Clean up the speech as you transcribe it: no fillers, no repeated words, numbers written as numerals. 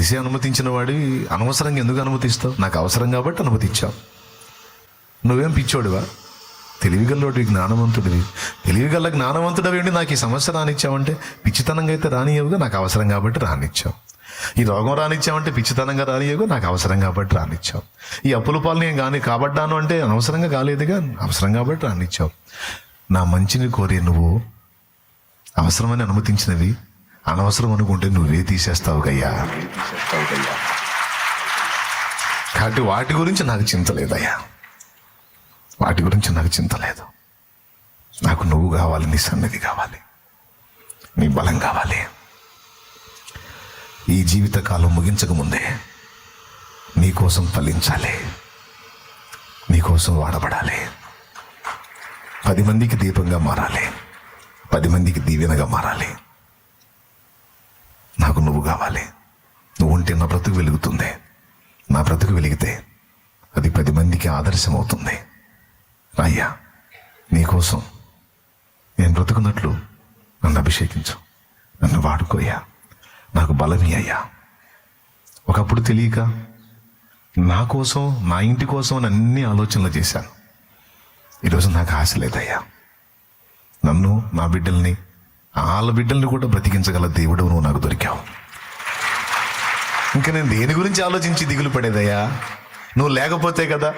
తెలిసే అనుమతించిన వాడి అనవసరంగా ఎందుకు అనుమతిస్తావు? నాకు అవసరం కాబట్టి అనుమతించావు. నువ్వేం పిచ్చోడివా? తెలివిగల్లోడివి, జ్ఞానవంతుడివి. తెలివిగల్ల జ్ఞానవంతుడివి ఏంటి నాకు ఈ సమస్య రానిచ్చావంటే పిచ్చితనంగా అయితే రానియవుగా, నాకు అవసరం కాబట్టి రానిచ్చావు. ఈ రోగం రానిచ్చావంటే పిచ్చితనంగా రానియవుగా, నాకు అవసరం కాబట్టి రానిచ్చావు. ఈ అప్పుల పాలు నేను కానీ కాబడ్డాను అంటే అనవసరంగా కాలేదుగా, అవసరం కాబట్టి రానిచ్చావు. నా మంచిని కోరే నువ్వు అవసరమని అనుమతించినవి అనవసరం అనుకుంటే నువ్వే తీసేస్తావు గయ్యా. కాబట్టి వాటి గురించి నాకు చింత లేదయ్యా, వాటి గురించి నాకు చింత లేదు. నాకు నువ్వు కావాలి, నీ సన్నిధి కావాలి, నీ బలం కావాలి. ఈ జీవితకాలం ముగించకముందే నీకోసం ఫలించాలి, నీకోసం వాడబడాలి, 10 మందికి దీపంగా మారాలి, 10 మందికి దీవెనగా మారాలి. నాకు నువ్వు కావాలి. నువ్వు ఉంటే నా బ్రతుకు వెలుగుతుంది. నా బ్రతుకు వెలిగితే అది 10 మందికి ఆదర్శం అవుతుంది. అయ్యా, నీకోసం నేను బ్రతుకున్నట్లు నన్ను అభిషేకించు, నన్ను వాడుకోయ్యా, నాకు బలమి అయ్యా. ఒకప్పుడు తెలియక నా కోసం, నా ఇంటి కోసం అని అన్ని ఆలోచనలు చేశాను. ఈరోజు నాకు ఆశ లేదయ్యా. నన్ను, నా బిడ్డల్ని, వాళ్ళ బిడ్డల్ని కూడా బ్రతికించగల దేవుడు నువ్వు నాకు దొరికావు. ఇంకా నేను దేని గురించి ఆలోచించి దిగులు పడేదయ్యా? నువ్వు లేకపోతే కదా